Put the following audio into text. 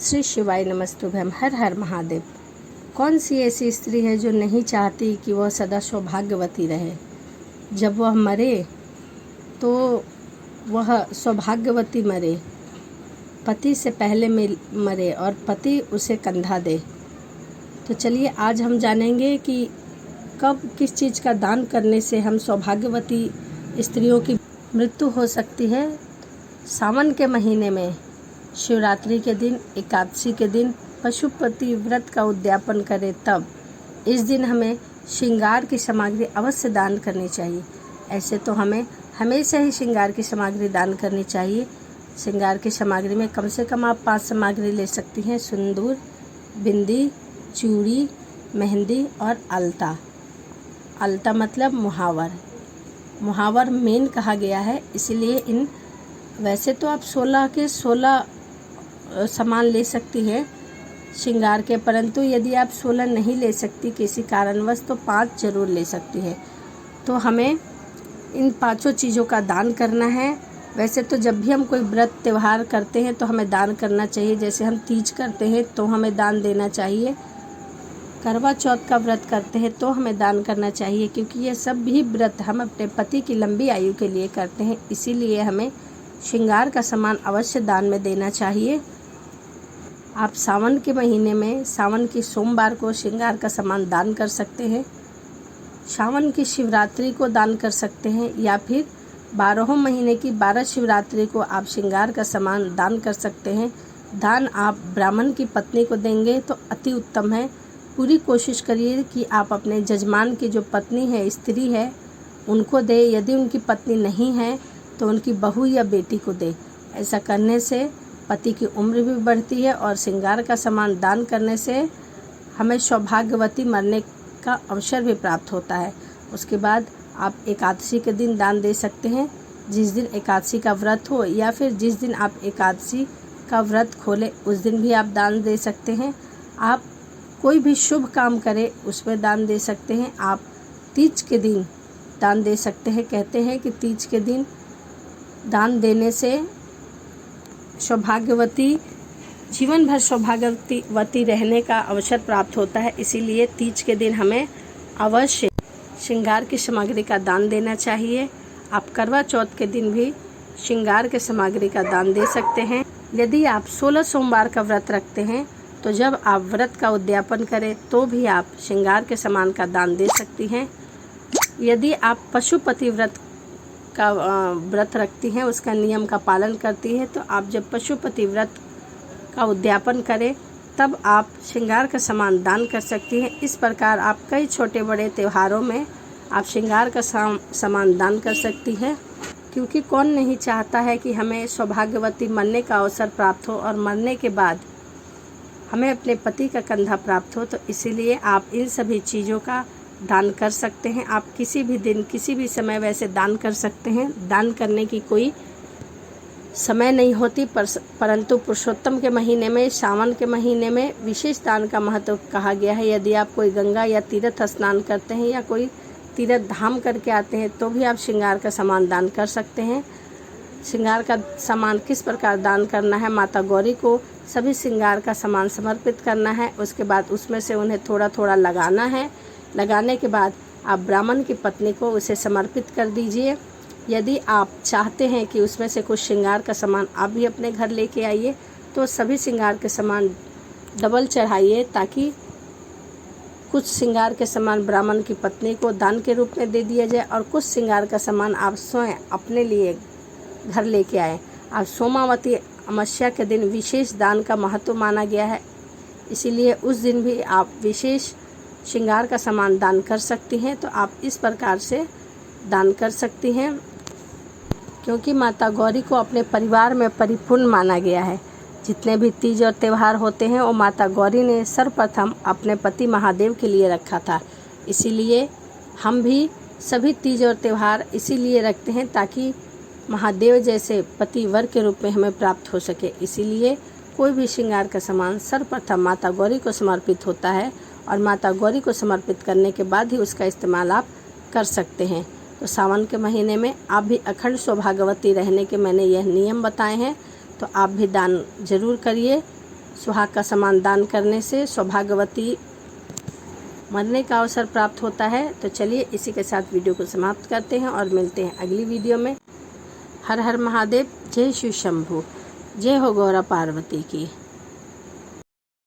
श्री शिवाय नमस्तुभ्यम। हर हर महादेव। कौन सी ऐसी स्त्री है जो नहीं चाहती कि वह सदा सौभाग्यवती रहे। जब वह मरे तो वह सौभाग्यवती मरे, पति से पहले मरे और पति उसे कंधा दे। तो चलिए आज हम जानेंगे कि कब किस चीज़ का दान करने से हम सौभाग्यवती स्त्रियों की मृत्यु हो सकती है। सावन के महीने में शिवरात्रि के दिन, एकादशी के दिन पशुपति व्रत का उद्यापन करें, तब इस दिन हमें श्रृंगार की सामग्री अवश्य दान करनी चाहिए। ऐसे तो हमें हमेशा ही श्रृंगार की सामग्री दान करनी चाहिए। श्रृंगार की सामग्री में कम से कम आप 5 सामग्री ले सकती हैं। सिंदूर, बिंदी, चूड़ी, मेहंदी और अलता। अलता मतलब मुहावर। मुहावर मेन कहा गया है, इसलिए वैसे तो आप 16 के 16 सामान ले सकती हैं श्रृंगार के, परंतु यदि आप 16 नहीं ले सकती किसी कारणवश तो 5 जरूर ले सकती है। तो हमें इन 5 चीज़ों का दान करना है। वैसे तो जब भी हम कोई व्रत त्यौहार करते हैं तो हमें दान करना चाहिए। जैसे हम तीज करते हैं तो हमें दान देना चाहिए, करवा चौथ का व्रत करते हैं तो हमें दान करना चाहिए, क्योंकि ये सब भी व्रत हम अपने पति की लंबी आयु के लिए करते हैं। इसीलिए हमें श्रृंगार का सामान अवश्य दान में देना चाहिए। आप सावन के महीने में, सावन की सोमवार को श्रृंगार का सामान दान कर सकते हैं। सावन की शिवरात्रि को दान कर सकते हैं, या फिर 12 महीने की 12 शिवरात्रि को आप श्रृंगार का सामान दान कर सकते हैं। दान आप ब्राह्मण की पत्नी को देंगे तो अति उत्तम है। पूरी कोशिश करिए कि आप अपने जजमान की जो पत्नी है, स्त्री है, उनको दे। यदि उनकी पत्नी नहीं है तो उनकी बहू या बेटी को दे। ऐसा करने से पति की उम्र भी बढ़ती है और श्रृंगार का सामान दान करने से हमें सौभाग्यवती मरने का अवसर भी प्राप्त होता है। उसके बाद आप एकादशी के दिन दान दे सकते हैं। जिस दिन एकादशी का व्रत हो या फिर जिस दिन आप एकादशी का व्रत खोलें उस दिन भी आप दान दे सकते हैं। आप कोई भी शुभ काम करें उसमें दान दे सकते हैं। आप तीज के दिन दान दे सकते हैं। कहते हैं कि तीज के दिन दान देने से सौभाग्यवती, जीवन भर सौभाग्यवती रहने का अवसर प्राप्त होता है। इसीलिए तीज के दिन हमें अवश्य श्रृंगार की सामग्री का दान देना चाहिए। आप करवा चौथ के दिन भी श्रृंगार के सामग्री का दान दे सकते हैं। यदि आप 16 सोमवार का व्रत रखते हैं तो जब आप व्रत का उद्यापन करें तो भी आप श्रृंगार के सामान का दान दे सकती हैं। यदि आप पशुपति व्रत का व्रत रखती हैं, उसका नियम का पालन करती है, तो आप जब पशुपति व्रत का उद्यापन करें तब आप श्रृंगार का सामान दान कर सकती हैं। इस प्रकार आप कई छोटे बड़े त्योहारों में आप श्रृंगार का सामान दान कर सकती हैं, क्योंकि कौन नहीं चाहता है कि हमें सौभाग्यवती मरने का अवसर प्राप्त हो और मरने के बाद हमें अपने पति का कंधा प्राप्त हो। तो इसीलिए आप इन सभी चीज़ों का दान कर सकते हैं। आप किसी भी दिन, किसी भी समय वैसे दान कर सकते हैं। दान करने की कोई समय नहीं होती, परंतु पुरुषोत्तम के महीने में, सावन के महीने में विशेष दान का महत्व कहा गया है। यदि आप कोई गंगा या तीर्थ स्नान करते हैं या कोई तीर्थ धाम करके आते हैं तो भी आप श्रृंगार का सामान दान कर सकते हैं। श्रृंगार का सामान किस प्रकार दान करना है, माता गौरी को सभी श्रृंगार का सामान समर्पित करना है। उसके बाद उसमें से उन्हें थोड़ा थोड़ा लगाना है। लगाने के बाद आप ब्राह्मण की पत्नी को उसे समर्पित कर दीजिए। यदि आप चाहते हैं कि उसमें से कुछ श्रृंगार का सामान आप भी अपने घर लेके आइए तो सभी श्रृंगार के सामान डबल चढ़ाइए, ताकि कुछ श्रृंगार के सामान ब्राह्मण की पत्नी को दान के रूप में दे दिया जाए और कुछ श्रृंगार का सामान आप स्वयं अपने लिए घर लेके आए। आप सोमावती अमावस्या के दिन विशेष दान का महत्व माना गया है, इसीलिए उस दिन भी आप विशेष श्रृंगार का सामान दान कर सकती हैं। तो आप इस प्रकार से दान कर सकती हैं, क्योंकि माता गौरी को अपने परिवार में परिपूर्ण माना गया है। जितने भी तीज और त्यौहार होते हैं वो माता गौरी ने सर्वप्रथम अपने पति महादेव के लिए रखा था। इसीलिए हम भी सभी तीज और त्यौहार इसीलिए रखते हैं ताकि महादेव जैसे पति वर के रूप में हमें प्राप्त हो सके। इसीलिए कोई भी श्रृंगार का सामान सर्वप्रथम माता गौरी को समर्पित होता है और माता गौरी को समर्पित करने के बाद ही उसका इस्तेमाल आप कर सकते हैं। तो सावन के महीने में आप भी अखंड सौभाग्यवती रहने के मैंने यह नियम बताए हैं, तो आप भी दान जरूर करिए। सुहाग का सामान दान करने से सौभाग्यवती मरने का अवसर प्राप्त होता है। तो चलिए इसी के साथ वीडियो को समाप्त करते हैं और मिलते हैं अगली वीडियो में। हर हर महादेव, जय शिव शंभू, जय हो गौरा पार्वती की।